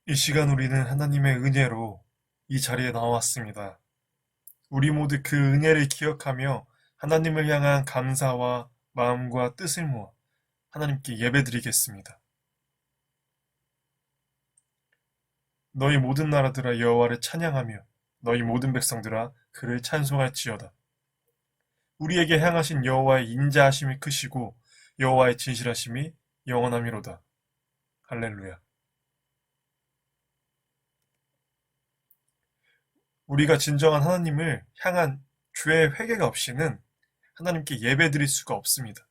이 시간 우리는 하나님의 은혜로 이 자리에 나왔습니다. 우리 모두 그 은혜를 기억하며 하나님을 향한 감사와 마음과 뜻을 모아 하나님께 예배드리겠습니다. 너희 모든 나라들아 여호와를 찬양하며 너희 모든 백성들아 그를 찬송할지어다. 우리에게 향하신 여호와의 인자하심이 크시고 여호와의 진실하심이 영원하미로다. 할렐루야. 우리가 진정한 하나님을 향한 죄의 회개가 없이는 하나님께 예배드릴 수가 없습니다.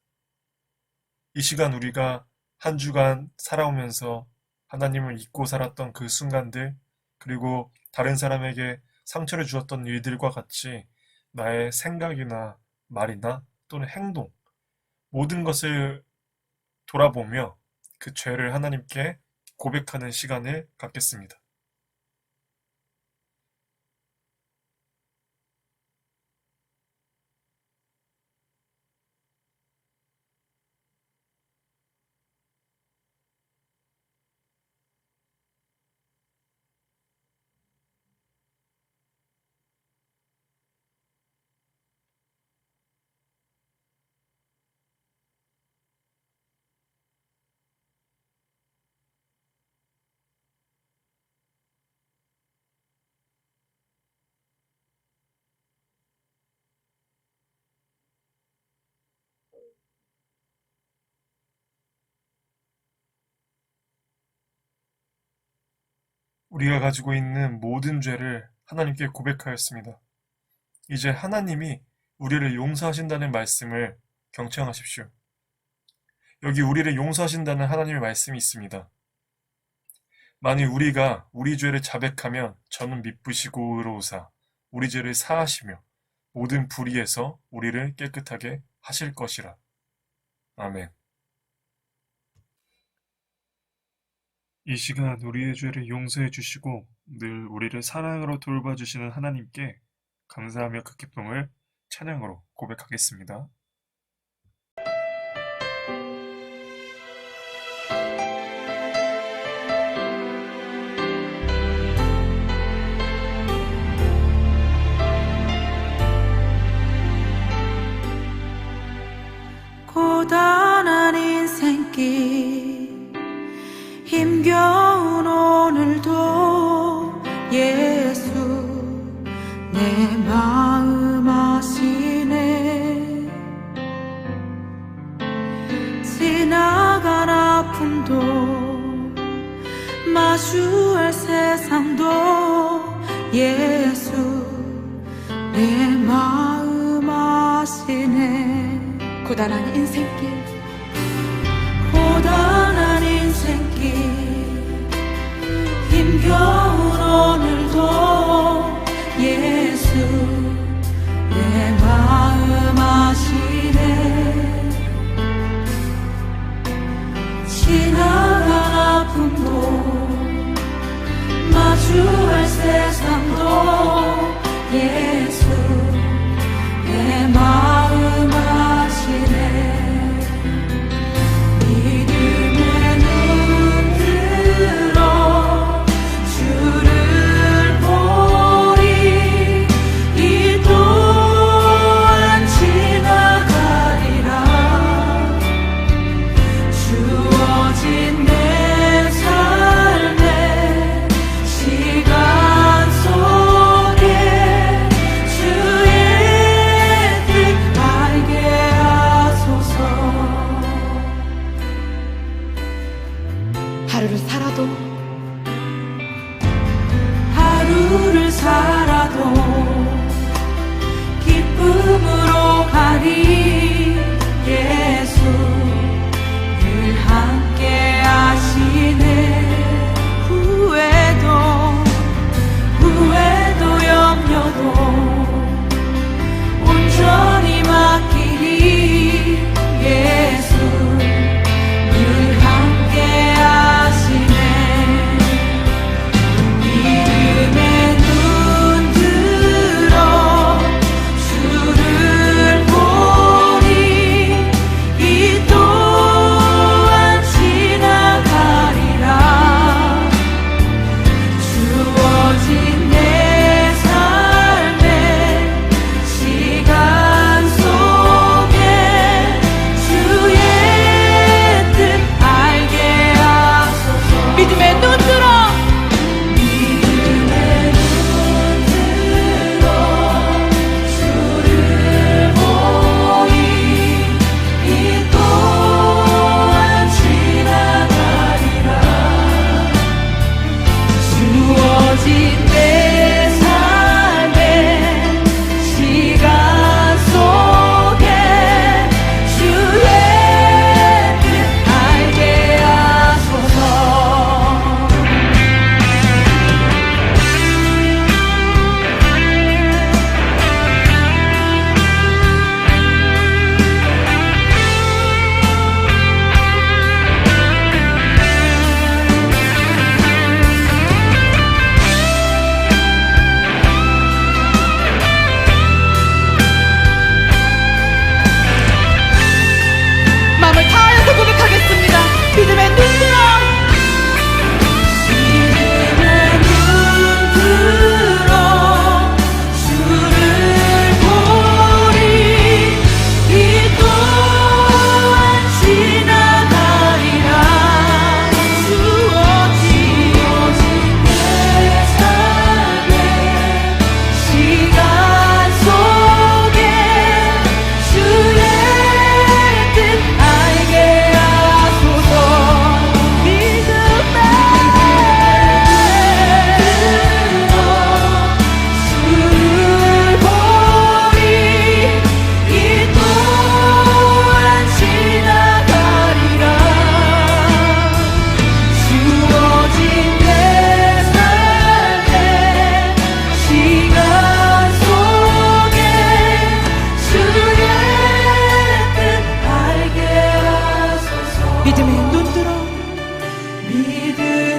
이 시간 우리가 한 주간 살아오면서 하나님을 잊고 살았던 그 순간들, 그리고 다른 사람에게 상처를 주었던 일들과 같이 나의 생각이나 말이나 또는 행동, 모든 것을 돌아보며 그 죄를 하나님께 고백하는 시간을 갖겠습니다. 우리가 가지고 있는 모든 죄를 하나님께 고백하였습니다. 이제 하나님이 우리를 용서하신다는 말씀을 경청하십시오. 여기 우리를 용서하신다는 하나님의 말씀이 있습니다. 만일 우리가 우리 죄를 자백하면 저는 미쁘시고 의로우사 우리 죄를 사하시며 모든 불의에서 우리를 깨끗하게 하실 것이라. 아멘. 이 시간 우리의 죄를 용서해 주시고 늘 우리를 사랑으로 돌봐주시는 하나님께 감사하며 그 기쁨을 찬양으로 고백하겠습니다. 고단한 인생길 힘겨운 오늘도 예수 내 마음 아시네. 지나간 아픔도 마주할 세상도 예수 내 마음 아시네. 고단한 인생길 힘겨운 오늘도 예수 내 마음 아시네. 지나간 아픔도 마주할 세상도 예수 내 마음 아시네. 하루를 살아도 기쁨으로 가리. 예수 늘 함께 하시네. 후회도 염려도 온전히 맡기리. 예수 늘 함께 하시네. 눈 들어 주를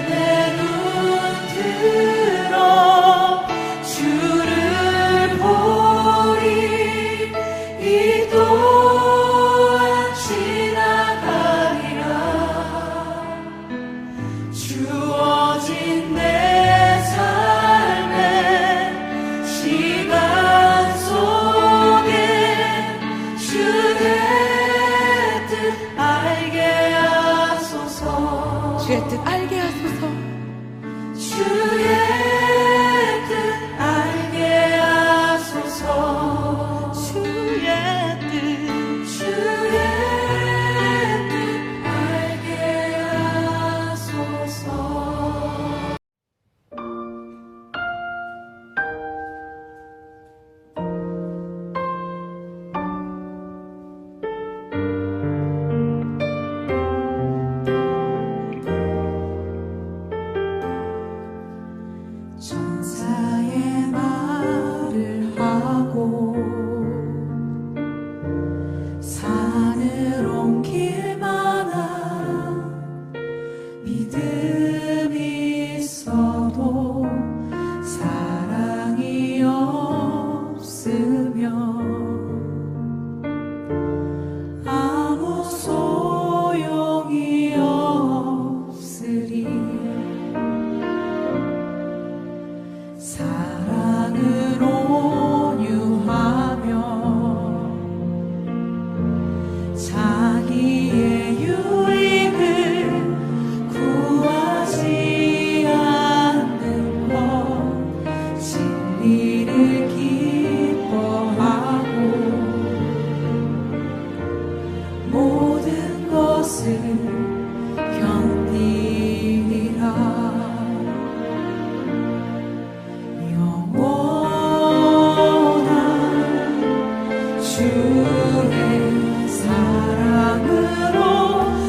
내 눈 들어 주를 보리 이 또한 지나가리라 주어진 내 삶의 시간 속에 주의 뜻 알게 하소서 주의 뜻 알게 하소서. 주의 뜻 알게 하소서 주의 뜻 알게 하소서 천사의 말을 하고 산을 옮길 만한 믿음이 있어도 사랑이 없으면 아무 소용이 없으리 사랑은 온유하며 자기의 유익을 구하지 않는 것 진리를 기뻐하고 모든 것을 견디리라 영원한 주의 사랑으로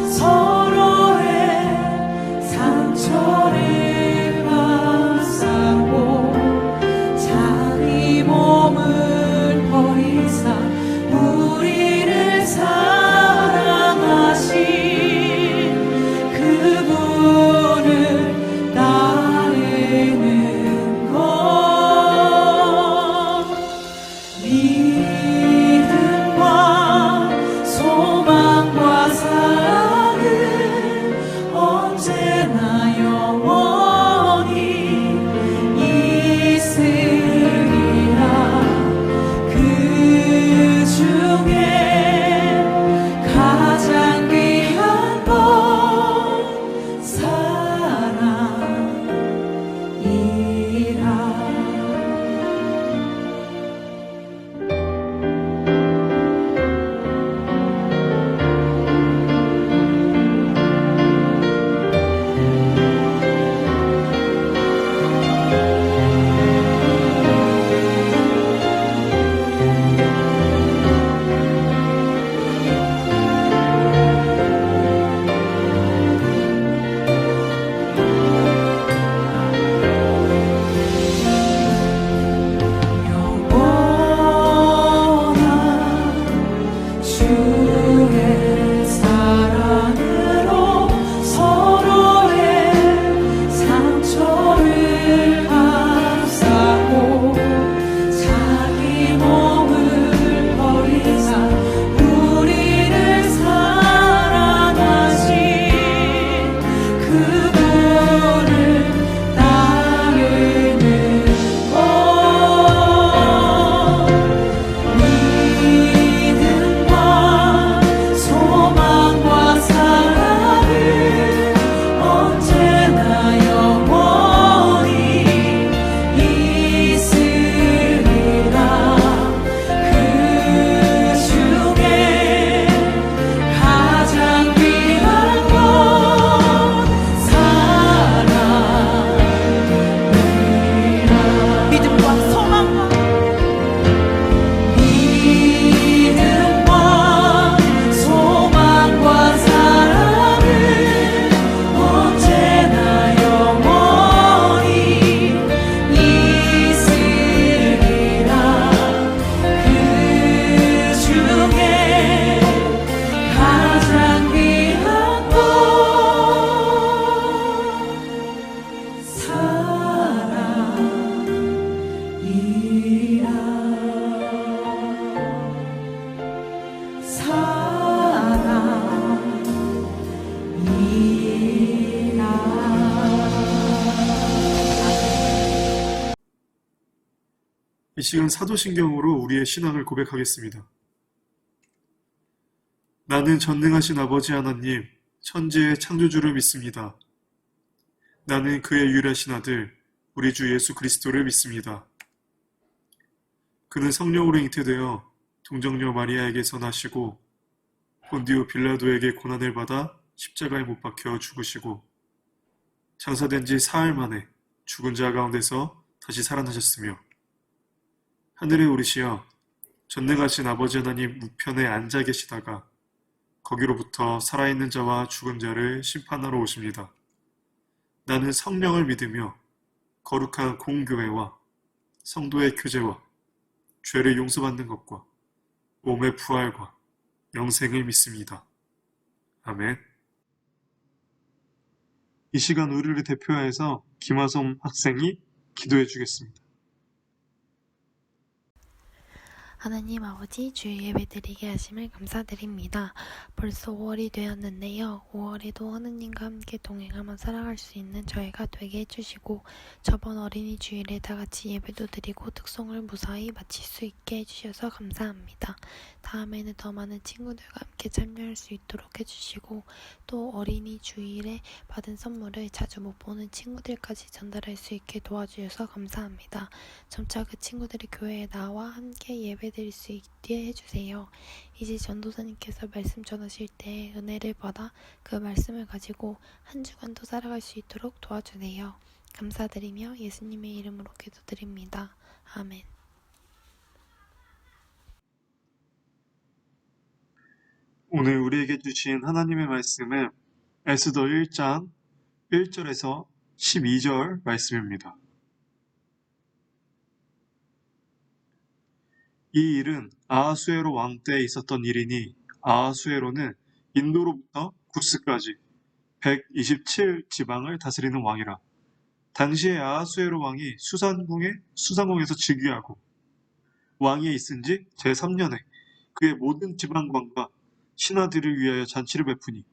서로의 상처를 감싸고 자기 몸을 버리사 우리를 사랑하신 그분을 따르는 것 믿음과 소망과 사랑은 언제나 영원히 있으리라 그 중에 가장 귀한 건 사랑이라 이 시간 사도신경으로 우리의 신앙을 고백하겠습니다. 나는 전능하신 아버지 하나님, 천지의 창조주를 믿습니다. 나는 그의 유일하신 아들, 우리 주 예수 그리스도를 믿습니다. 그는 성령으로 잉태되어 동정녀 마리아에게서 나시고 본디오 빌라도에게 고난을 받아 십자가에 못 박혀 죽으시고 장사된 지 사흘 만에 죽은 자 가운데서 다시 살아나셨으며 하늘에 오르시어 전능하신 아버지 하나님 우편에 앉아 계시다가 거기로부터 살아있는 자와 죽은 자를 심판하러 오십니다. 나는 성령을 믿으며 거룩한 공교회와 성도의 교제와 죄를 용서받는 것과 몸의 부활과 영생을 믿습니다. 아멘. 이 시간 우리를 대표하여서 김하솜 학생이 기도해 주겠습니다. 하나님 아버지 주일 예배드리게 하심을 감사드립니다. 벌써 5월이 되었는데요. 5월에도 하느님과 함께 동행하며 살아갈 수 있는 저희가 되게 해주시고 저번 어린이 주일에 다같이 예배도 드리고 특송을 무사히 마칠 수 있게 해주셔서 감사합니다. 다음에는 더 많은 친구들과 함께 참여할 수 있도록 해주시고 또 어린이 주일에 받은 선물을 자주 못 보는 친구들까지 전달할 수 있게 도와주셔서 감사합니다. 점차 그 친구들이 교회에 나와 함께 예배드릴 수 있게 해주세요. 이제 전도사님께서 말씀 전하실 때 은혜를 받아 그 말씀을 가지고 한 주간도 살아갈 수 있도록 도와주세요. 감사드리며 예수님의 이름으로 기도드립니다. 아멘. 오늘 우리에게 주신 하나님의 말씀은 에스더 1장 1절에서 12절 말씀입니다. 이 일은 아하수에로 왕 때에 있었던 일이니 아하수에로는 인도로부터 구스까지 127지방을 다스리는 왕이라. 당시에 아하수에로 왕이 수산궁에서 즉위하고 왕위에 있은 지 제3년에 그의 모든 지방관과 신하들을 위하여 잔치를 베푸니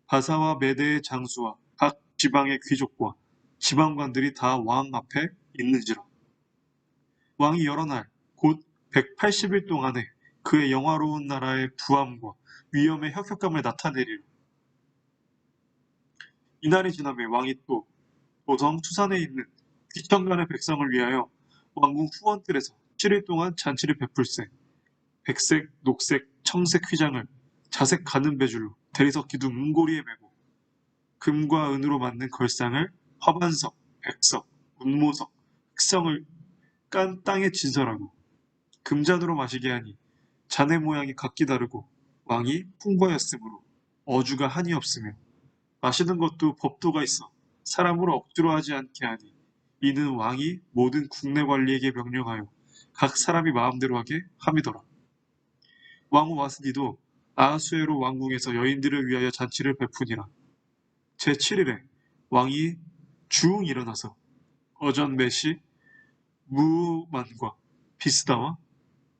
바사와 메대의 장수와 각 지방의 귀족과 지방관들이 다 왕 앞에 있는지라. 왕이 여러 날 곧 180일 동안에 그의 영화로운 나라의 부함과 위엄의 혁혁함을 나타내리라. 이날이 지나매 왕이 또 도성 수산에 있는 귀천간의 백성을 위하여 왕궁 후원뜰에서 7일 동안 잔치를 베풀세. 백색, 녹색, 청색 휘장을 자색 가는 배줄로 대리석 기둥 은고리에 메고 금과 은으로 만든 걸상을 화반석, 백석, 운모석, 흑성을 깐 땅에 진설하고 금잔으로 마시게 하니 잔의 모양이 각기 다르고 왕이 풍부하였으므로 어주가 한이 없으며 마시는 것도 법도가 있어 사람으로 억지로 하지 않게 하니 이는 왕이 모든 국내 관리에게 명령하여 각 사람이 마음대로 하게 함이더라. 왕후 와스디도 아하수에로 왕궁에서 여인들을 위하여 잔치를 베푸니라. 제7일에 왕이 주웅 일어나서 어전메시 무만과 비스다와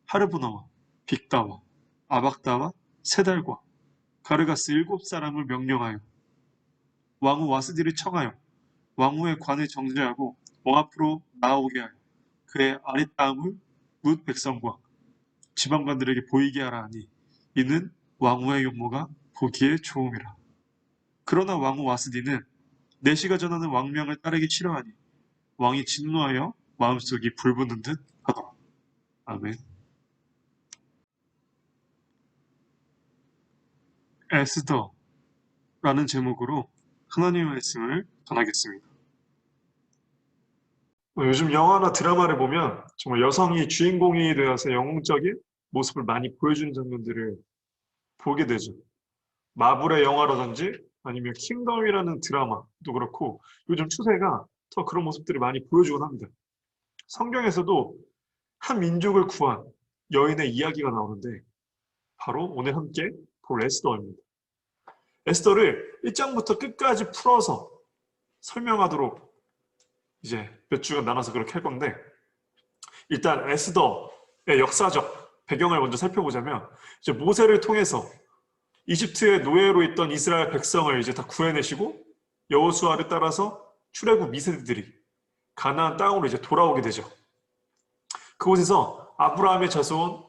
하르보나와 빅다와 아박다와 세달과 가르가스 7사람을 명령하여 왕후 와스디를 청하여 왕후의 관을 정죄하고 왕 앞으로 나아오게 하여 그의 아랫다음을 뭇 백성과 지방관들에게 보이게 하라 하니 이는 왕후의 용모가 보기에 좋음이라. 그러나 왕후 와스디는 내시가 전하는 왕명을 따르기 싫어하니 왕이 진노하여 마음속이 불붙는 듯 하더라. 아멘. 에스더라는 제목으로 하나님의 말씀을 전하겠습니다. 요즘 영화나 드라마를 보면 정말 여성이 주인공이 되어서 영웅적인 모습을 많이 보여주는 장면들을 보게 되죠. 마블의 영화라든지 아니면 킹덤이라는 드라마도 그렇고 요즘 추세가 더 그런 모습들을 많이 보여주곤 합니다. 성경에서도 한 민족을 구한 여인의 이야기가 나오는데 바로 오늘 함께 볼 에스더입니다. 에스더를 1장부터 끝까지 풀어서 설명하도록 이제 몇 주간 나눠서 그렇게 할 건데 일단 에스더의 역사적 배경을 먼저 살펴보자면 이제 모세를 통해서 이집트의 노예로 있던 이스라엘 백성을 이제 다 구해내시고 여호수아를 따라서 출애굽 2세들이 가나안 땅으로 이제 돌아오게 되죠. 그곳에서 아브라함의 자손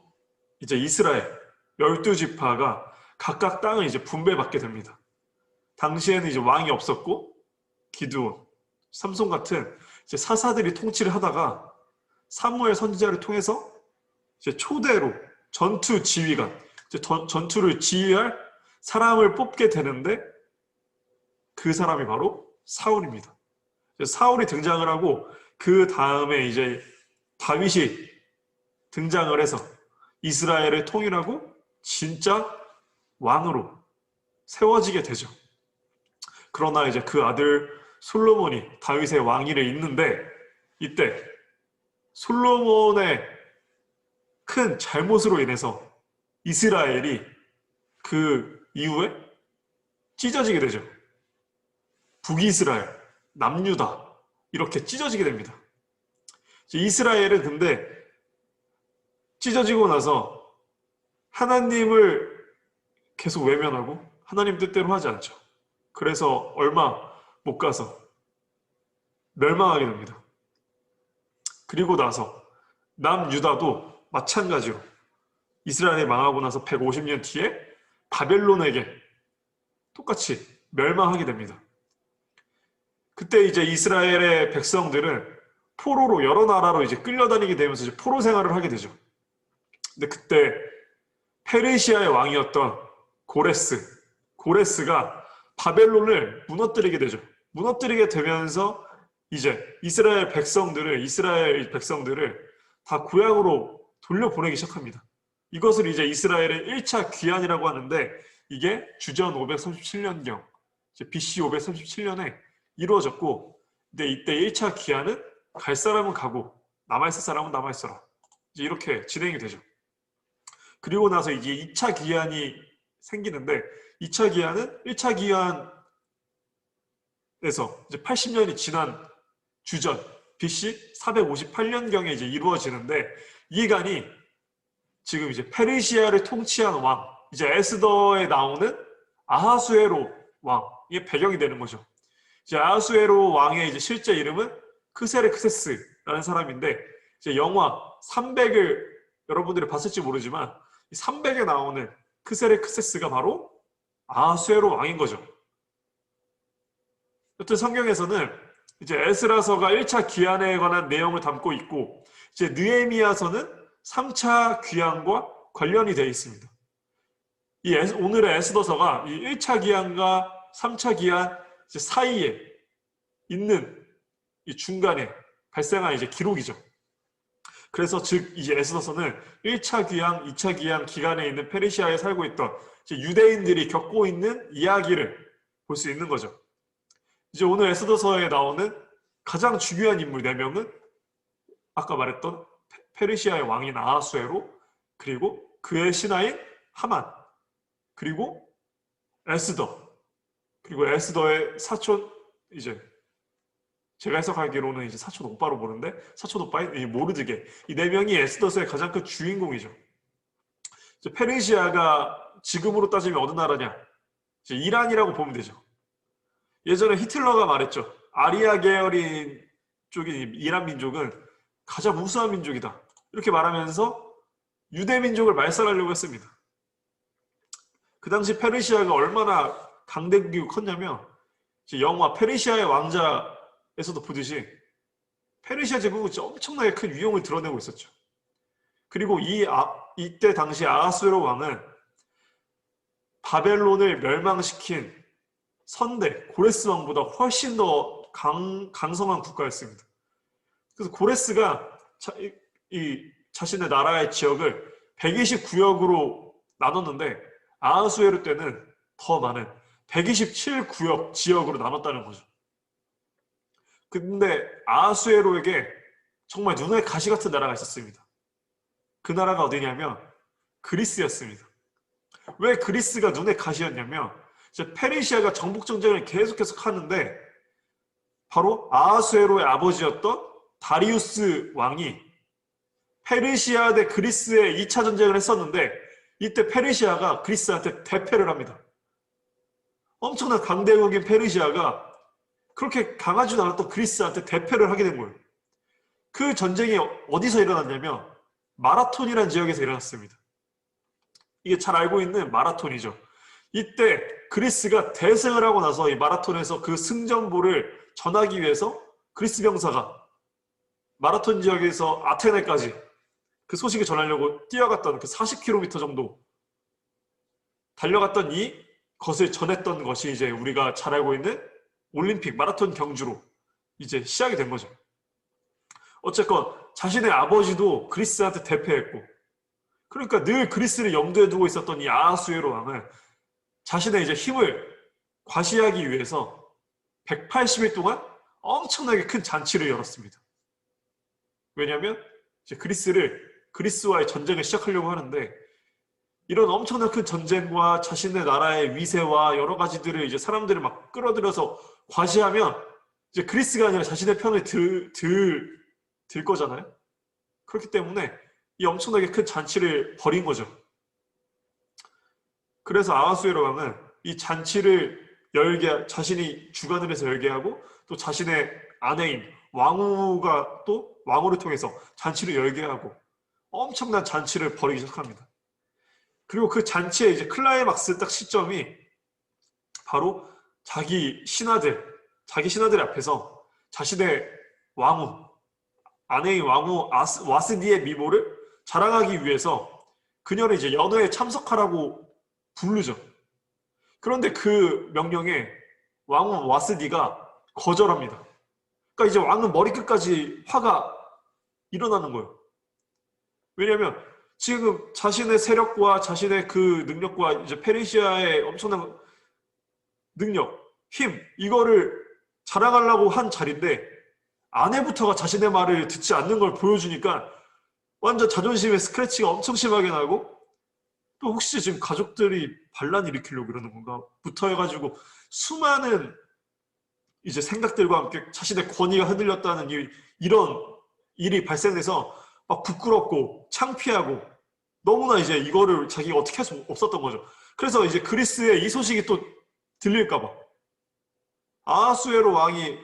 이제 이스라엘 12지파가 각각 땅을 이제 분배받게 됩니다. 당시에는 이제 왕이 없었고 기드온, 삼손 같은 이제 사사들이 통치를 하다가 사무엘 선지자를 통해서 이제 초대로 전투 지휘관, 이제 전투를 지휘할 사람을 뽑게 되는데 그 사람이 바로 사울입니다. 사울이 등장을 하고 그 다음에 이제 다윗이 등장을 해서 이스라엘을 통일하고 진짜 왕으로 세워지게 되죠. 그러나 이제 그 아들 솔로몬이 다윗의 왕위를 잇는데 이때 솔로몬의 큰 잘못으로 인해서 이스라엘이 그 이후에 찢어지게 되죠. 북이스라엘, 남유다 이렇게 찢어지게 됩니다. 이스라엘은 근데 찢어지고 나서 하나님을 계속 외면하고 하나님 뜻대로 하지 않죠. 그래서 얼마 못 가서 멸망하게 됩니다. 그리고 나서 남유다도 마찬가지로 이스라엘이 망하고 나서 150년 뒤에 바벨론에게 똑같이 멸망하게 됩니다. 그때 이제 이스라엘의 백성들은 포로로 여러 나라로 이제 끌려다니게 되면서 이제 포로 생활을 하게 되죠. 근데 그때 페르시아의 왕이었던 고레스가 바벨론을 무너뜨리게 되죠. 무너뜨리게 되면서 이제 이스라엘 백성들을 다 고향으로 돌려보내기 시작합니다. 이것을 이제 이스라엘의 1차 귀환이라고 하는데 이게 주전 537년경, BC 537년에 이루어졌고, 근데 이때 1차 귀환은 갈 사람은 가고 남아있을 사람은 남아있어라. 이제 이렇게 진행이 되죠. 그리고 나서 이제 2차 귀환이 생기는데 2차 귀환은 1차 귀환에서 이제 80년이 지난 주전 BC 458년경에 이제 이루어지는데 이 기간이 지금 이제 페르시아를 통치한 왕, 이제 에스더에 나오는 아하수에로 왕의 배경이 되는 거죠. 이제 아하수에로 왕의 이제 실제 이름은 크세르크세스라는 사람인데 이제 영화 300을 여러분들이 봤을지 모르지만 300에 나오는 크세르크세스가 바로 아하수에로 왕인 거죠. 여튼 성경에서는 이제 에스라서가 1차 귀환에 관한 내용을 담고 있고 이제 느헤미야서는 3차 귀환과 관련이 되어 있습니다. 오늘의 에스더서가 이 1차 귀환과 3차 귀환 사이에 있는 이 중간에 발생한 이제 기록이죠. 그래서 즉 이 에스더서는 1차 귀환, 2차 귀환 기간에 있는 페르시아에 살고 있던 이제 유대인들이 겪고 있는 이야기를 볼 수 있는 거죠. 이제 오늘 에스더서에 나오는 가장 중요한 인물 4명은 아까 말했던 페르시아의 왕인 아하수에로, 그리고 그의 신하인 하만, 그리고 에스더, 그리고 에스더의 사촌, 이제 제가 해석하기로는 이제 사촌 오빠로 보는데 사촌 오빠인 이 모르드게, 이 4명이 에스더서의 가장 큰 주인공이죠. 이제 페르시아가 지금으로 따지면 어느 나라냐? 이제 이란이라고 보면 되죠. 예전에 히틀러가 말했죠. 아리아 계열인 쪽인 이란 민족은 가장 우수한 민족이다. 이렇게 말하면서 유대 민족을 말살하려고 했습니다. 그 당시 페르시아가 얼마나 강대국이고 컸냐면 이제 영화 페르시아의 왕자에서도 보듯이 페르시아 제국은 진짜 엄청나게 큰 위용을 드러내고 있었죠. 그리고 이때 당시 아하수에로 왕은 바벨론을 멸망시킨 선대 고레스 왕보다 훨씬 더 강성한 국가였습니다. 그래서 고레스가 자신의 나라의 지역을 129역으로 나눴는데 아하수에로 때는 더 많은 127구역 지역으로 나눴다는 거죠. 근데 아하수에로에게 정말 눈에 가시 같은 나라가 있었습니다. 그 나라가 어디냐면 그리스였습니다. 왜 그리스가 눈에 가시였냐면 이제 페르시아가 정복 전쟁을 계속해서 하는데 바로 아하수에로의 아버지였던 다리우스 왕이 페르시아 대 그리스의 2차 전쟁을 했었는데 이때 페르시아가 그리스한테 대패를 합니다. 엄청난 강대국인 페르시아가 그렇게 강하지도 않았던 그리스한테 대패를 하게 된 거예요. 그 전쟁이 어디서 일어났냐면 마라톤이라는 지역에서 일어났습니다. 이게 잘 알고 있는 마라톤이죠. 이때 그리스가 대승을 하고 나서 이 마라톤에서 그 승전보를 전하기 위해서 그리스 병사가 마라톤 지역에서 아테네까지 그 소식을 전하려고 뛰어갔던 그 40km 정도 달려갔던 이 것을 전했던 것이 이제 우리가 잘 알고 있는 올림픽 마라톤 경주로 이제 시작이 된 거죠. 어쨌건 자신의 아버지도 그리스한테 대패했고, 그러니까 늘 그리스를 염두에 두고 있었던 이 아하수에로 왕은 자신의 이제 힘을 과시하기 위해서 180일 동안 엄청나게 큰 잔치를 열었습니다. 왜냐하면 이제 그리스와의 전쟁을 시작하려고 하는데, 이런 엄청난 큰 전쟁과 자신의 나라의 위세와 여러 가지들을 이제 사람들을 막 끌어들여서 과시하면 이제 그리스가 아니라 자신의 편을 들 거잖아요. 그렇기 때문에 이 엄청나게 큰 잔치를 벌인 거죠. 그래서 아하수에로 왕은 이 잔치를 자신이 주관을 해서 열게 하고, 또 자신의 아내인 왕후가 또 왕후를 통해서 잔치를 열게 하고 엄청난 잔치를 벌이기 시작합니다. 그리고 그 잔치의 이제 클라이막스 딱 시점이 바로 자기 신하들 앞에서 자신의 왕후, 아내인 왕후 와스디의 미모를 자랑하기 위해서 그녀를 이제 연회에 참석하라고 부르죠. 그런데 그 명령에 왕후 와스디가 거절합니다. 그러니까 이제 왕은 머리끝까지 화가 일어나는 거예요. 왜냐하면 지금 자신의 세력과 자신의 그 능력과 이제 페르시아의 엄청난 능력, 힘, 이거를 자랑하려고 한 자리인데 아내부터가 자신의 말을 듣지 않는 걸 보여주니까 완전 자존심의 스크래치가 엄청 심하게 나고, 또 혹시 지금 가족들이 반란 일으키려고 그러는 건가 부터 해가지고 수많은 이제 생각들과 함께 자신의 권위가 흔들렸다는 이런 일이 발생해서 막 부끄럽고 창피하고 너무나 이제 이거를 자기가 어떻게 할 수 없었던 거죠. 그래서 이제 그리스에 이 소식이 또 들릴까봐 아하수에로 왕이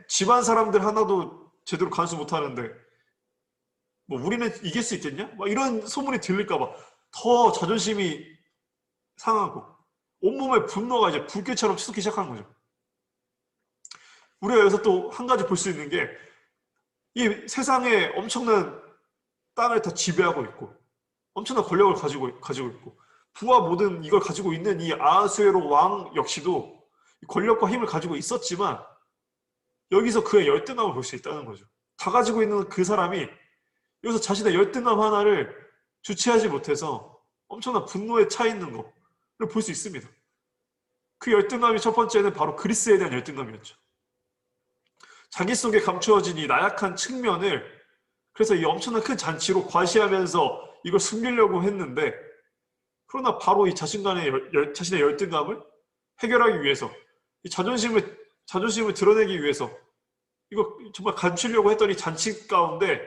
집안 사람들 하나도 제대로 간수 못하는데 뭐 우리는 이길 수 있겠냐? 막 이런 소문이 들릴까봐 더 자존심이 상하고 온몸의 분노가 이제 불길처럼 치솟기 시작하는 거죠. 우리가 여기서 또 한 가지 볼 수 있는 게, 이 세상에 엄청난 땅을 다 지배하고 있고 엄청난 권력을 가지고 있고 부와 모든 이걸 가지고 있는 이 아하수에로 왕 역시도 권력과 힘을 가지고 있었지만 여기서 그의 열등감을 볼 수 있다는 거죠. 다 가지고 있는 그 사람이 여기서 자신의 열등감 하나를 주체하지 못해서 엄청난 분노에 차 있는 거를 볼 수 있습니다. 그 열등감이 첫 번째는 바로 그리스에 대한 열등감이었죠. 자기 속에 감추어진 이 나약한 측면을 그래서 이 엄청난 큰 잔치로 과시하면서 이걸 숨기려고 했는데, 그러나 바로 이 자신의 열등감을 해결하기 위해서 이 자존심을 드러내기 위해서 이거 정말 감추려고 했더니 잔치 가운데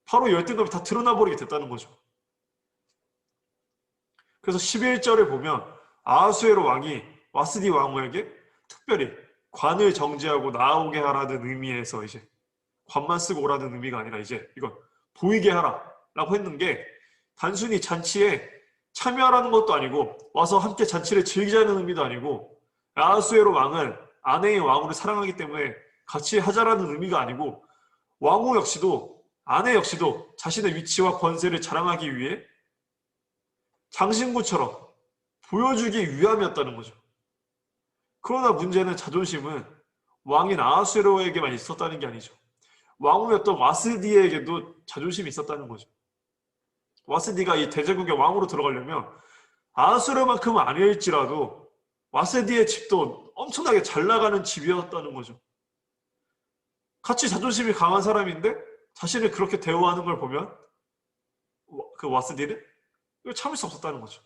바로 열등감이 다 드러나 버리게 됐다는 거죠. 그래서 11절에 보면 아하수에로 왕이 와스디 왕후에게 특별히 관을 정지하고 나오게 하라는 의미에서 이제 관만 쓰고 오라는 의미가 아니라 이제 이건 보이게 하라라고 했는 게 단순히 잔치에 참여하라는 것도 아니고 와서 함께 잔치를 즐기자는 의미도 아니고, 아하수에로 왕은 아내의 왕후를 사랑하기 때문에 같이 하자라는 의미가 아니고, 아내 역시도 자신의 위치와 권세를 자랑하기 위해 장신구처럼 보여주기 위함이었다는 거죠. 그러나 문제는 자존심은 왕인 아하수에로에게만 있었다는 게 아니죠. 왕후였던 와스디에게도 자존심이 있었다는 거죠. 와스디가 이 대제국의 왕으로 들어가려면 아하수에로만큼은 아닐지라도 와스디의 집도 엄청나게 잘 나가는 집이었다는 거죠. 같이 자존심이 강한 사람인데 자신을 그렇게 대우하는 걸 보면 그 와스디는 이걸 참을 수 없었다는 거죠.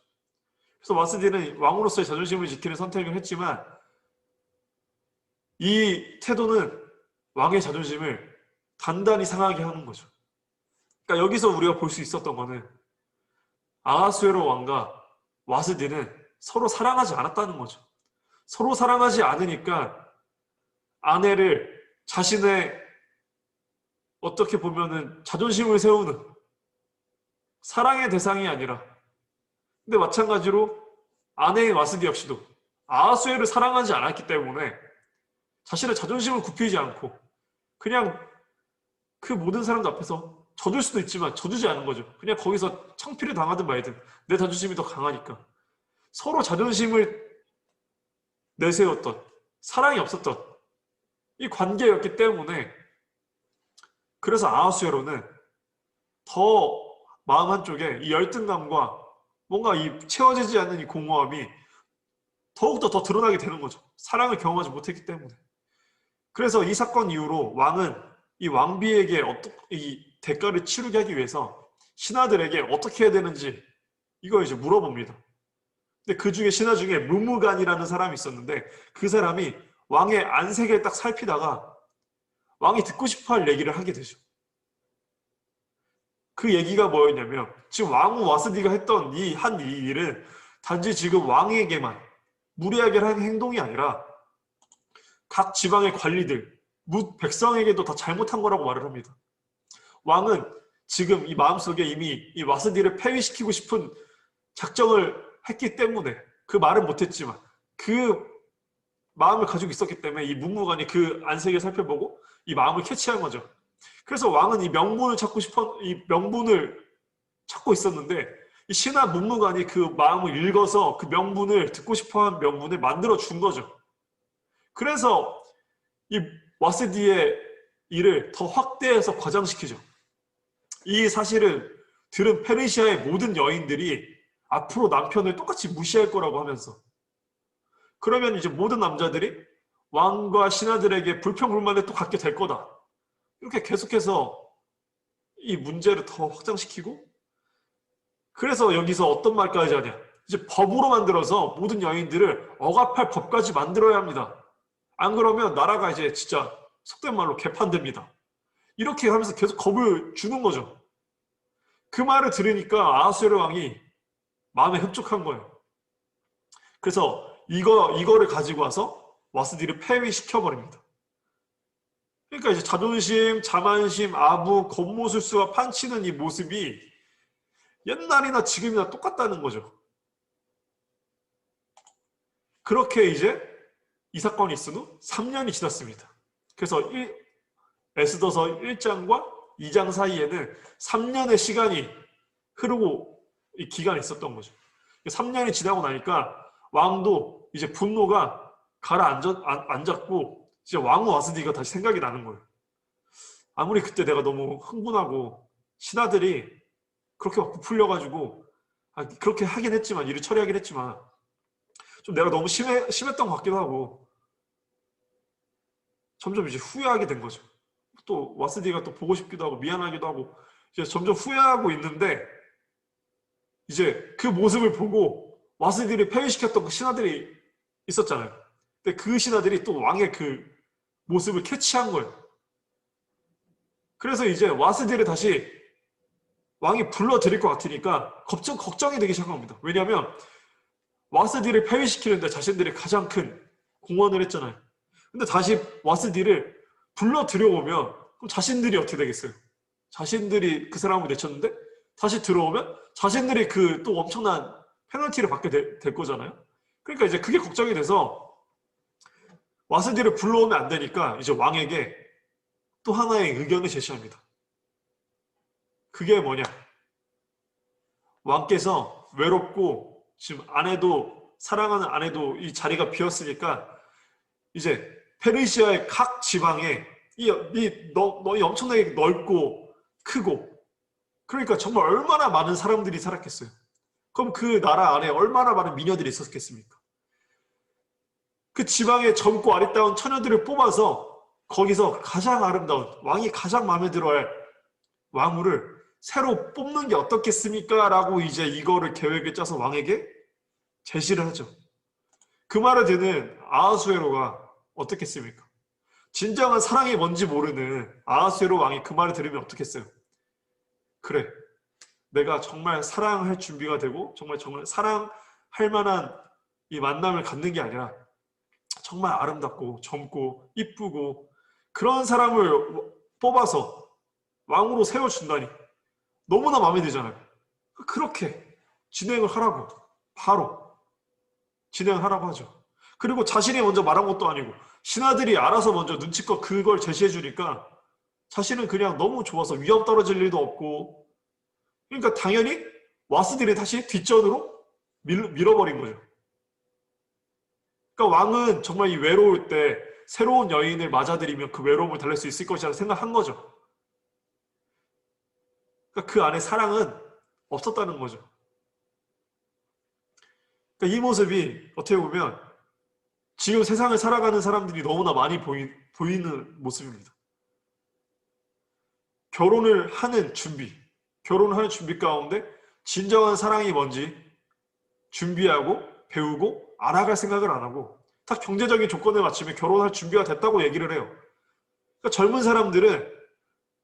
그래서 와스디는 왕으로서의 자존심을 지키는 선택을 했지만 이 태도는 왕의 자존심을 단단히 상하게 하는 거죠. 그러니까 여기서 우리가 볼 수 있었던 거는 아하수에로 왕과 와스디는 서로 사랑하지 않았다는 거죠. 서로 사랑하지 않으니까 아내를 자신의 어떻게 보면은 자존심을 세우는 사랑의 대상이 아니라, 근데 마찬가지로 아내인 와스디 역시도 아하수에를 사랑하지 않았기 때문에 자신의 자존심을 굽히지 않고 그냥 그 모든 사람들 앞에서 져줄 수도 있지만 져주지 않은 거죠. 그냥 거기서 창피를 당하든 말든 내 자존심이 더 강하니까 서로 자존심을 내세웠던, 사랑이 없었던 이 관계였기 때문에, 그래서 아하수에로는 더 마음 한쪽에 이 열등감과 뭔가 이 채워지지 않는 이 공허함이 더욱더 더 드러나게 되는 거죠. 사랑을 경험하지 못했기 때문에. 그래서 이 사건 이후로 왕은 이 왕비에게 이 대가를 치르게 하기 위해서 신하들에게 어떻게 해야 되는지 이걸 이제 물어봅니다. 근데 그 중에 신하 중에 무무간이라는 사람이 있었는데, 그 사람이 왕의 안색을 딱 살피다가 왕이 듣고 싶어 할 얘기를 하게 되죠. 그 얘기가 뭐였냐면, 지금 왕후 와스디가 했던 이 일은 단지 지금 왕에게만 무리하게 한 행동이 아니라 각 지방의 관리들, 뭇 백성에게도 다 잘못한 거라고 말을 합니다. 왕은 지금 이 마음속에 이미 이 와스디를 폐위시키고 싶은 작정을 했기 때문에 그 말은 못했지만 그 마음을 가지고 있었기 때문에 이 문무관이 그 안색을 살펴보고 이 마음을 캐치한 거죠. 그래서 왕은 이 명분을 찾고 있었는데, 이 신하 문무관이 그 마음을 읽어서 그 명분을, 듣고 싶어한 명분을 만들어 준 거죠. 그래서 이 와스디의 일을 더 확대해서 과장시키죠. 이 사실을 들은 페르시아의 모든 여인들이 앞으로 남편을 똑같이 무시할 거라고 하면서, 그러면 이제 모든 남자들이 왕과 신하들에게 불평불만을 또 갖게 될 거다. 이렇게 계속해서 이 문제를 더 확장시키고, 그래서 여기서 어떤 말까지 하냐. 이제 법으로 만들어서 모든 여인들을 억압할 법까지 만들어야 합니다. 안 그러면 나라가 이제 진짜 속된 말로 개판됩니다. 이렇게 하면서 계속 겁을 주는 거죠. 그 말을 들으니까 아하수에로 왕이 마음에 흡족한 거예요. 그래서 이거를 가지고 와서 와스디를 폐위시켜버립니다. 그러니까 이제 자존심, 자만심, 아부, 겉모술수와 판치는 이 모습이 옛날이나 지금이나 똑같다는 거죠. 그렇게 이제 이 사건이 있은 후 3년이 지났습니다. 그래서 에스더서 1장과 2장 사이에는 3년의 시간이 흐르고 이 기간이 있었던 거죠. 3년이 지나고 나니까 왕도 이제 분노가 가라앉았고 이제 왕후 와스디가 다시 생각이 나는 거예요. 아무리 그때 내가 너무 흥분하고 신하들이 그렇게 막 부풀려가지고 그렇게 하긴 했지만, 일을 처리하긴 했지만 좀 내가 너무 심했던 것 같기도 하고 점점 이제 후회하게 된 거죠. 또 와스디가 또 보고 싶기도 하고 미안하기도 하고 이제 점점 후회하고 있는데, 이제 그 모습을 보고 와스디를 폐위시켰던 그 신하들이 있었잖아요. 근데 그 신하들이 또 왕의 그 모습을 캐치한 거예요. 그래서 이제 와스디를 다시 왕이 불러들일 것 같으니까 걱정이 되기 시작한 겁니다. 왜냐하면 와스디를 폐위시키는데 자신들이 가장 큰 공헌을 했잖아요. 근데 다시 와스디를 불러들여오면 그럼 자신들이 어떻게 되겠어요? 자신들이 그 사람을 내쳤는데 다시 들어오면 자신들이 그 또 엄청난 페널티를 받게 될 거잖아요. 그러니까 이제 그게 걱정이 돼서 와스디를 불러오면 안 되니까 이제 왕에게 또 하나의 의견을 제시합니다. 그게 뭐냐? 왕께서 외롭고 지금 사랑하는 아내도 이 자리가 비었으니까 이제 페르시아의 각 지방에 이 엄청나게 넓고 크고, 그러니까 정말 얼마나 많은 사람들이 살았겠어요. 그럼 그 나라 안에 얼마나 많은 미녀들이 있었겠습니까? 그 지방의 젊고 아리따운 처녀들을 뽑아서 거기서 가장 아름다운, 왕이 가장 마음에 들어할 왕후를 새로 뽑는 게 어떻겠습니까? 라고 이제 이거를 계획을 짜서 왕에게 제시를 하죠. 그 말을 듣는 아하수에로가 어떻겠습니까? 진정한 사랑이 뭔지 모르는 아하수에로 왕이 그 말을 들으면 어떻겠어요? 그래, 내가 정말 사랑할 준비가 되고 정말 사랑할 만한 이 만남을 갖는 게 아니라 정말 아름답고 젊고 이쁘고 그런 사람을 뽑아서 왕으로 세워준다니 너무나 마음에 들잖아요. 그렇게 진행을 하라고, 바로 진행을 하라고 하죠. 그리고 자신이 먼저 말한 것도 아니고 신하들이 알아서 먼저 눈치껏 그걸 제시해 주니까 자신은 그냥 너무 좋아서 위험 떨어질 일도 없고, 그러니까 당연히 와스들이 다시 뒷전으로 밀어버린 거죠. 그러니까 왕은 정말 이 외로울 때 새로운 여인을 맞아들이면 그 외로움을 달랠 수 있을 것이라고 생각한 거죠. 그러니까 그 안에 사랑은 없었다는 거죠. 그러니까 이 모습이 어떻게 보면 지금 세상을 살아가는 사람들이 너무나 많이 보이는 모습입니다. 결혼을 하는 준비 가운데 진정한 사랑이 뭔지 준비하고 배우고 알아갈 생각을 안 하고 딱 경제적인 조건에 맞추면 결혼할 준비가 됐다고 얘기를 해요. 그러니까 젊은 사람들은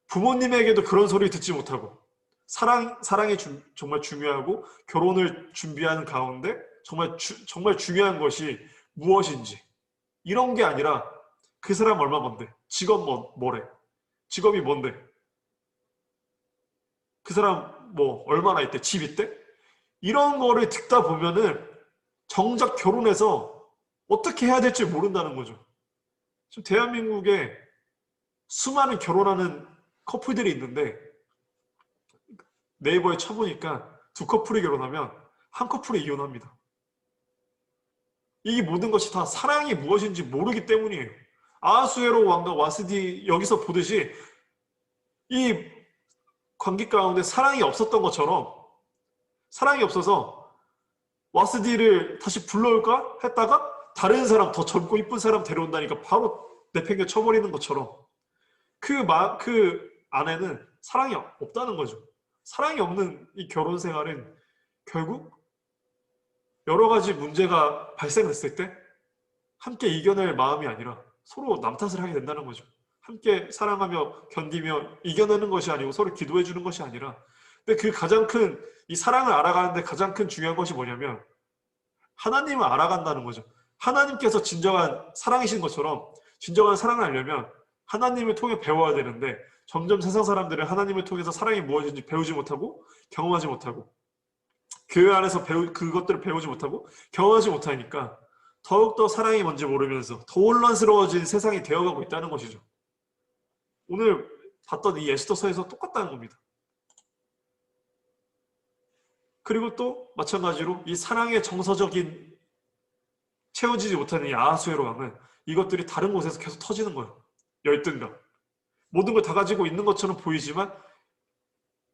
부모님에게도 그런 소리 듣지 못하고 사랑이 정말 중요하고 결혼을 준비하는 가운데 정말 중요한 것이 무엇인지 이런 게 아니라 그 사람 얼마 번데, 직업 뭐래, 직업이 뭔데, 그 사람 뭐 얼마나 있대, 집 있대, 이런 거를 듣다 보면은 정작 결혼해서 어떻게 해야 될지 모른다는 거죠. 지금 대한민국에 수많은 결혼하는 커플들이 있는데 네이버에 쳐보니까 2커플이 결혼하면 1커플이 이혼합니다. 이 모든 것이 다 사랑이 무엇인지 모르기 때문이에요. 아하수에로 왕과 와스디 여기서 보듯이 이 관계 가운데 사랑이 없었던 것처럼, 사랑이 없어서 와스디를 다시 불러올까 했다가 다른 사람, 더 젊고 이쁜 사람 데려온다니까 바로 내팽겨 쳐버리는 것처럼 그 안에는 사랑이 없다는 거죠. 사랑이 없는 이 결혼 생활은 결국 여러 가지 문제가 발생했을 때 함께 이겨낼 마음이 아니라 서로 남 탓을 하게 된다는 거죠. 함께 사랑하며 견디며 이겨내는 것이 아니고 서로 기도해 주는 것이 아니라, 근데 그 가장 큰 이 사랑을 알아가는데 가장 큰 중요한 것이 뭐냐면 하나님을 알아간다는 거죠. 하나님께서 진정한 사랑이신 것처럼 진정한 사랑을 알려면 하나님을 통해 배워야 되는데 점점 세상 사람들은 하나님을 통해서 사랑이 무엇인지 배우지 못하고 경험하지 못하고 그 안에서 그것들을 배우지 못하고 경험하지 못하니까 더욱더 사랑이 뭔지 모르면서 더 혼란스러워진 세상이 되어가고 있다는 것이죠. 오늘 봤던 이 에스더서에서 똑같다는 겁니다. 그리고 또 마찬가지로 이 사랑의 정서적인 채워지지 못하는 이 아하수에로 왕은 이것들이 다른 곳에서 계속 터지는 거예요. 열등감. 모든 걸 다 가지고 있는 것처럼 보이지만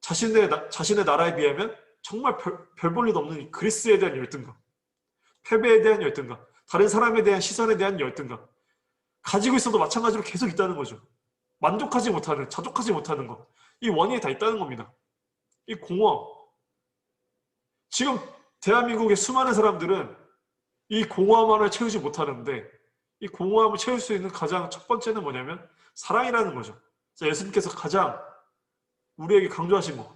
자신의 나라에 비하면 정말 별 볼 일 없는 그리스에 대한 열등감, 패배에 대한 열등감, 다른 사람에 대한 시선에 대한 열등감, 가지고 있어도 마찬가지로 계속 있다는 거죠. 만족하지 못하는, 자족하지 못하는 것, 이 원인이 다 있다는 겁니다. 이 공허. 지금 대한민국의 수많은 사람들은 이 공허함을 채우지 못하는데 이 공허함을 채울 수 있는 가장 첫 번째는 뭐냐면 사랑이라는 거죠. 예수님께서 가장 우리에게 강조하신 것,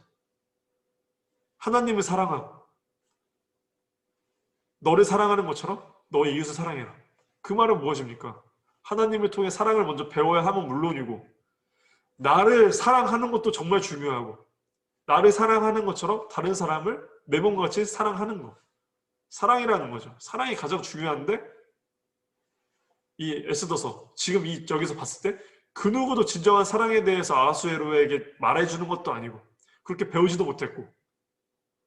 하나님을 사랑하고 너를 사랑하는 것처럼 너의 이웃을 사랑해라. 그 말은 무엇입니까? 하나님을 통해 사랑을 먼저 배워야 하면 물론이고 나를 사랑하는 것도 정말 중요하고 나를 사랑하는 것처럼 다른 사람을 내 몸과 같이 사랑하는 것, 사랑이라는 거죠. 사랑이 가장 중요한데 이 에스더서 지금 여기서 봤을 때 그 누구도 진정한 사랑에 대해서 아하수에로에게 말해주는 것도 아니고 그렇게 배우지도 못했고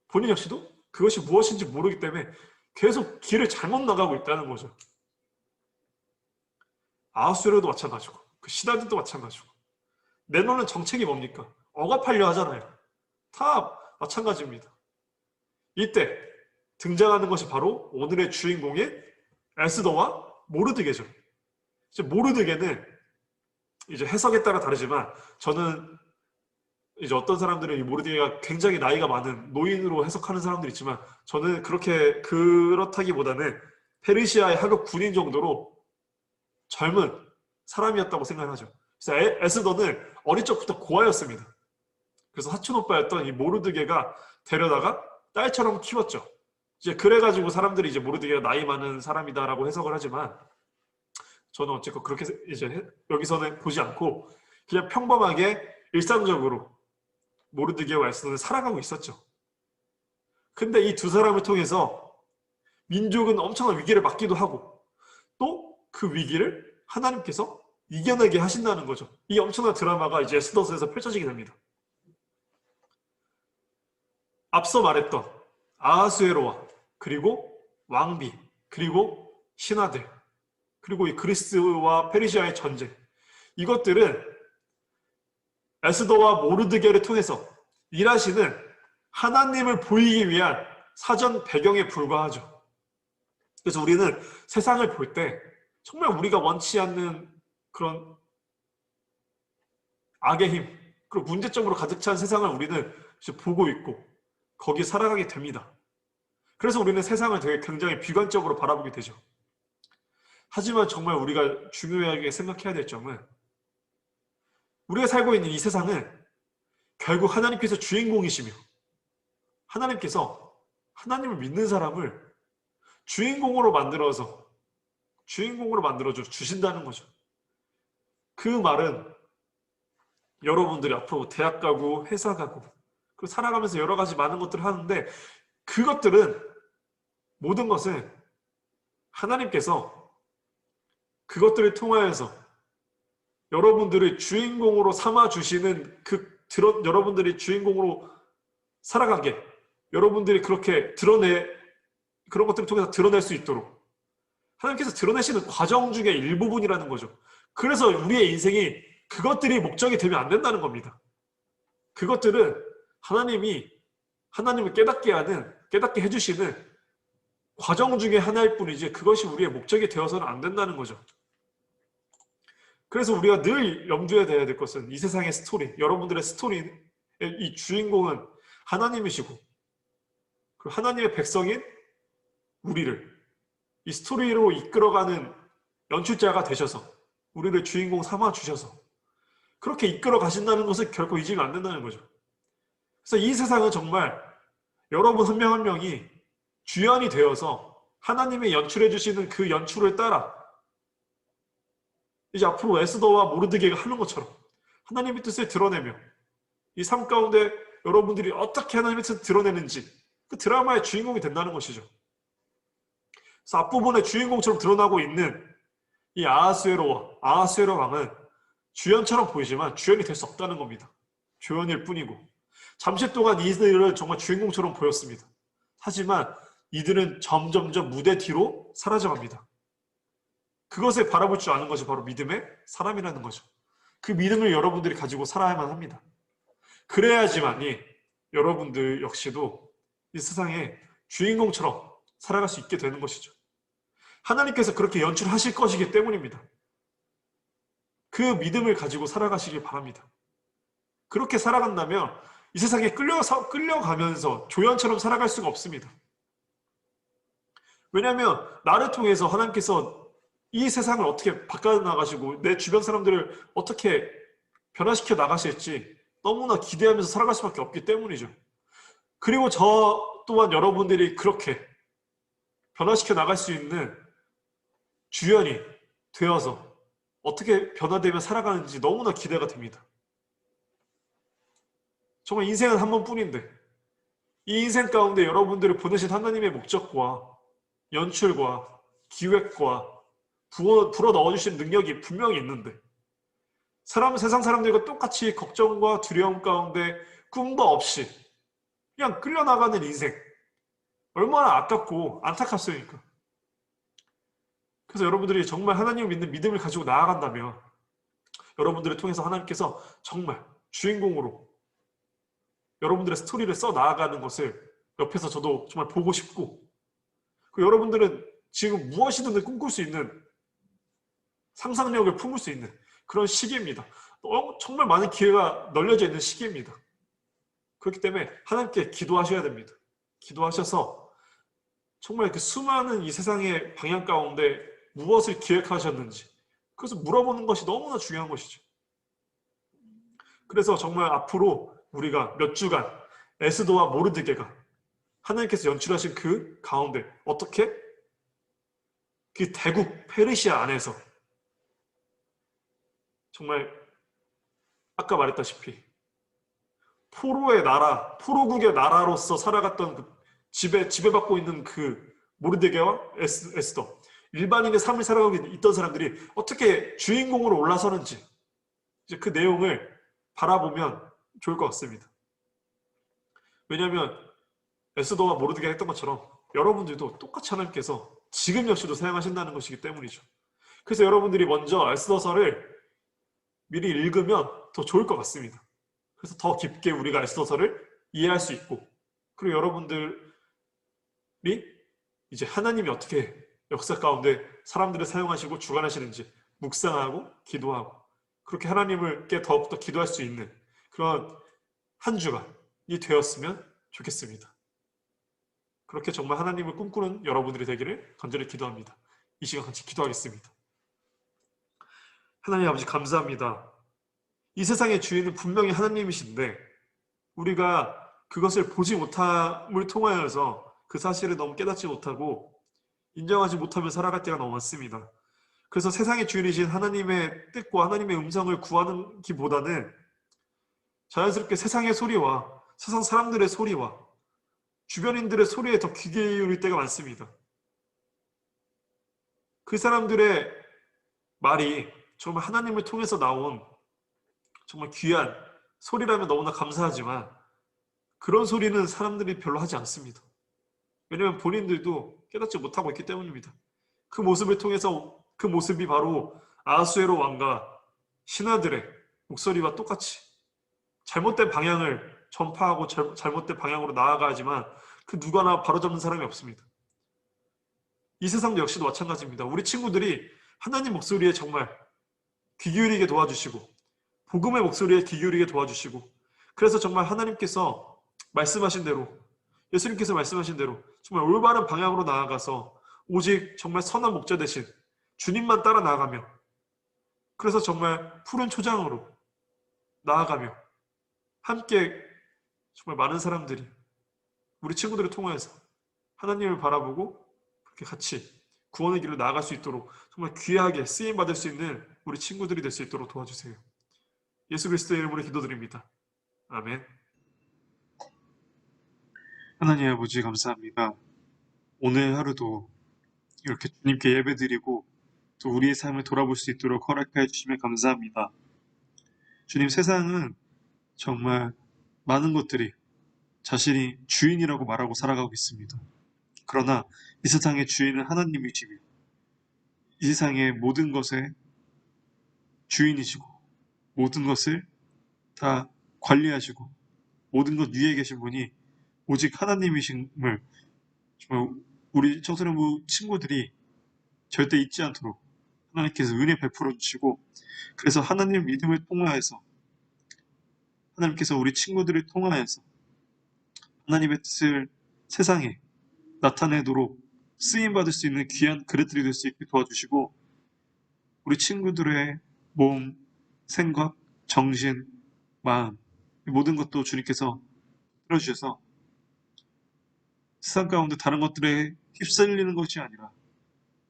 본인 역시도 그것이 무엇인지 모르기 때문에 계속 길을 잘못 나가고 있다는 거죠. 아하수에로도 마찬가지고 그 신하들도 마찬가지고 내놓는 정책이 뭡니까? 억압하려 하잖아요. 다 마찬가지입니다. 이때 등장하는 것이 바로 오늘의 주인공인 에스더와 모르드게죠. 이제 모르드게는 이제 해석에 따라 다르지만 저는 이제 어떤 사람들은 이 모르드게가 굉장히 나이가 많은 노인으로 해석하는 사람들이 있지만 저는 그렇다기보다는 페르시아의 하급 군인 정도로 젊은 사람이었다고 생각하죠. 그래서 에스더는 어린 적부터 고아였습니다. 그래서 사촌 오빠였던 이 모르드게가 데려다가 딸처럼 키웠죠. 이제 그래가지고 사람들이 이제 모르드게가 나이 많은 사람이다라고 해석을 하지만 저는 어쨌건 그렇게 이제 여기서는 보지 않고 그냥 평범하게 일상적으로 모르드게와 에스더는 살아가고 있었죠. 근데 이 두 사람을 통해서 민족은 엄청난 위기를 맞기도 하고 또 그 위기를 하나님께서 이겨내게 하신다는 거죠. 이 엄청난 드라마가 이제 에스더서에서 펼쳐지게 됩니다. 앞서 말했던 아하수에로와 그리고 왕비 그리고 신하들 그리고 이 그리스와 페르시아의 전쟁, 이것들은 에스더와 모르드게를 통해서 일하시는 하나님을 보이기 위한 사전 배경에 불과하죠. 그래서 우리는 세상을 볼 때 정말 우리가 원치 않는 그런 악의 힘, 그리고 문제점으로 가득 찬 세상을 우리는 보고 있고 거기에 살아가게 됩니다. 그래서 우리는 세상을 되게 굉장히 비관적으로 바라보게 되죠. 하지만 정말 우리가 중요하게 생각해야 될 점은 우리가 살고 있는 이 세상은 결국 하나님께서 주인공이시며 하나님께서 하나님을 믿는 사람을 주인공으로 만들어 주신다는 거죠. 그 말은 여러분들이 앞으로 대학 가고 회사 가고 그리고 살아가면서 여러 가지 많은 것들을 하는데 그것들은 모든 것은 하나님께서 그것들을 통하여서 여러분들을 주인공으로 삼아 주시는 여러분들이 주인공으로 살아가게 여러분들이 그렇게 그런 것들을 통해서 드러낼 수 있도록 하나님께서 드러내시는 과정 중에 일부분이라는 거죠. 그래서 우리의 인생이 그것들이 목적이 되면 안 된다는 겁니다. 그것들은 하나님을 깨닫게 해주시는 과정 중에 하나일 뿐이지 그것이 우리의 목적이 되어서는 안 된다는 거죠. 그래서 우리가 늘 염두에 둬야 될 것은 이 세상의 스토리, 여러분들의 스토리의 이 주인공은 하나님이시고 그 하나님의 백성인 우리를 이 스토리로 이끌어가는 연출자가 되셔서 우리를 주인공 삼아 주셔서 그렇게 이끌어 가신다는 것을 결코 잊으면 안 된다는 거죠. 그래서 이 세상은 정말 여러분 한 명 한 명이 주연이 되어서 하나님의 연출해 주시는 그 연출을 따라 이제 앞으로 에스더와 모르드게가 하는 것처럼 하나님의 뜻을 드러내며 이 삶 가운데 여러분들이 어떻게 하나님의 뜻을 드러내는지 그 드라마의 주인공이 된다는 것이죠. 그래서 앞부분에 주인공처럼 드러나고 있는 이 아하수에로 왕은 주연처럼 보이지만 주연이 될 수 없다는 겁니다. 조연일 뿐이고 잠시 동안 이들은 정말 주인공처럼 보였습니다. 하지만 이들은 점점점 무대 뒤로 사라져갑니다. 그것을 바라볼 줄 아는 것이 바로 믿음의 사람이라는 거죠. 그 믿음을 여러분들이 가지고 살아야만 합니다. 그래야지만이 여러분들 역시도 이 세상의 주인공처럼 살아갈 수 있게 되는 것이죠. 하나님께서 그렇게 연출하실 것이기 때문입니다. 그 믿음을 가지고 살아가시길 바랍니다. 그렇게 살아간다면 이 세상에 끌려가면서 조연처럼 살아갈 수가 없습니다. 왜냐하면 나를 통해서 하나님께서 이 세상을 어떻게 바꿔나가시고 내 주변 사람들을 어떻게 변화시켜 나가실지 너무나 기대하면서 살아갈 수밖에 없기 때문이죠. 그리고 저 또한 여러분들이 그렇게 변화시켜 나갈 수 있는 주연이 되어서 어떻게 변화되며 살아가는지 너무나 기대가 됩니다. 정말 인생은 한 번뿐인데 이 인생 가운데 여러분들을 보내신 하나님의 목적과 연출과 기획과 불어 넣어주신 능력이 분명히 있는데 세상 사람들과 똑같이 걱정과 두려움 가운데 꿈도 없이 그냥 끌려나가는 인생 얼마나 아깝고 안타깝습니까? 그래서 여러분들이 정말 하나님을 믿는 믿음을 가지고 나아간다면 여러분들을 통해서 하나님께서 정말 주인공으로 여러분들의 스토리를 써 나아가는 것을 옆에서 저도 정말 보고 싶고 여러분들은 지금 무엇이든 꿈꿀 수 있는 상상력을 품을 수 있는 그런 시기입니다. 정말 많은 기회가 널려져 있는 시기입니다. 그렇기 때문에 하나님께 기도하셔야 됩니다. 기도하셔서 정말 그 수많은 이 세상의 방향 가운데 무엇을 기획하셨는지 그것을 물어보는 것이 너무나 중요한 것이죠. 그래서 정말 앞으로 우리가 몇 주간 에스더와 모르드게가 하나님께서 연출하신 그 가운데 어떻게 그 대국 페르시아 안에서 정말 아까 말했다시피 포로의 나라, 포로국의 나라로서 살아갔던 그 지배받고 있는 그 모르드게와 에스더, 일반인의 삶을 살아가고 있던 사람들이 어떻게 주인공으로 올라서는지 이제 그 내용을 바라보면 좋을 것 같습니다. 왜냐하면 에스더와 모르드게가 했던 것처럼 여러분들도 똑같이 하나님께서 지금 역시도 사용하신다는 것이기 때문이죠. 그래서 여러분들이 먼저 에스더서를 미리 읽으면 더 좋을 것 같습니다. 그래서 더 깊게 우리가 에스더서를 이해할 수 있고, 그리고 여러분들이 이제 하나님이 어떻게 역사 가운데 사람들을 사용하시고 주관하시는지 묵상하고 기도하고, 그렇게 하나님께 더욱더 기도할 수 있는 그런 한 주간이 되었으면 좋겠습니다. 그렇게 정말 하나님을 꿈꾸는 여러분들이 되기를 간절히 기도합니다. 이 시간 같이 기도하겠습니다. 하나님 아버지, 감사합니다. 이 세상의 주인은 분명히 하나님이신데 우리가 그것을 보지 못함을 통하여서 그 사실을 너무 깨닫지 못하고 인정하지 못하며 살아갈 때가 너무 많습니다. 그래서 세상의 주인이신 하나님의 뜻과 하나님의 음성을 구하는 기보다는 자연스럽게 세상의 소리와 세상 사람들의 소리와 주변인들의 소리에 더 귀 기울일 때가 많습니다. 그 사람들의 말이 정말 하나님을 통해서 나온 정말 귀한 소리라면 너무나 감사하지만 그런 소리는 사람들이 별로 하지 않습니다. 왜냐하면 본인들도 깨닫지 못하고 있기 때문입니다. 그 모습을 통해서 그 모습이 바로 아하수에로 왕과 신하들의 목소리와 똑같이 잘못된 방향을 전파하고 잘못된 방향으로 나아가지만 그 누구나 바로잡는 사람이 없습니다. 이 세상도 역시도 마찬가지입니다. 우리 친구들이 하나님 목소리에 정말 귀 기울이게 도와주시고 복음의 목소리에 귀 기울이게 도와주시고, 그래서 정말 하나님께서 말씀하신 대로, 예수님께서 말씀하신 대로 정말 올바른 방향으로 나아가서 오직 정말 선한 목자 대신 주님만 따라 나아가며, 그래서 정말 푸른 초장으로 나아가며 함께 정말 많은 사람들이 우리 친구들을 통하여서 하나님을 바라보고 그렇게 같이 구원의 길로 나아갈 수 있도록 정말 귀하게 쓰임받을 수 있는 우리 친구들이 될 수 있도록 도와주세요. 예수 그리스도의 이름으로 기도드립니다. 아멘. 하나님 아버지, 감사합니다. 오늘 하루도 이렇게 주님께 예배드리고 또 우리의 삶을 돌아볼 수 있도록 허락해 주시면 감사합니다. 주님, 세상은 정말 많은 것들이 자신이 주인이라고 말하고 살아가고 있습니다. 그러나 이 세상의 주인은 하나님이시며 이 세상의 모든 것의 주인이시고 모든 것을 다 관리하시고 모든 것 위에 계신 분이 오직 하나님이심을 정말 우리 청소년부 친구들이 절대 잊지 않도록 하나님께서 은혜 베풀어 주시고, 그래서 하나님의 믿음을 통하여서 하나님께서 우리 친구들을 통하여서 하나님의 뜻을 세상에 나타내도록 쓰임받을 수 있는 귀한 그릇들이 될 수 있게 도와주시고, 우리 친구들의 몸, 생각, 정신, 마음, 이 모든 것도 주님께서 들어주셔서 세상 가운데 다른 것들에 휩쓸리는 것이 아니라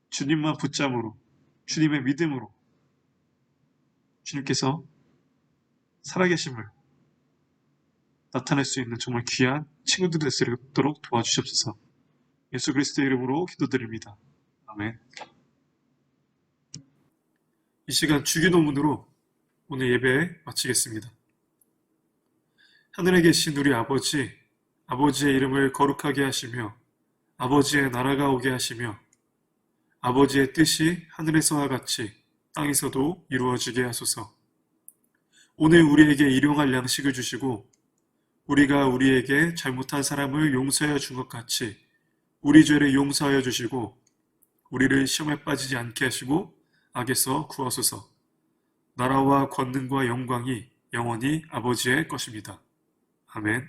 주님만 붙잡으로, 주님의 믿음으로 주님께서 살아계심을 나타낼 수 있는 정말 귀한 친구들이 될 수 있도록 도와주시옵소서. 예수 그리스도의 이름으로 기도드립니다. 아멘. 이 시간 주기도문으로 오늘 예배 마치겠습니다. 하늘에 계신 우리 아버지, 아버지의 이름을 거룩하게 하시며 아버지의 나라가 오게 하시며 아버지의 뜻이 하늘에서와 같이 땅에서도 이루어지게 하소서. 오늘 우리에게 일용할 양식을 주시고 우리가 우리에게 잘못한 사람을 용서하여 준 것 같이 우리 죄를 용서하여 주시고 우리를 시험에 빠지지 않게 하시고 악에서 구하소서. 나라와 권능과 영광이 영원히 아버지의 것입니다. 아멘.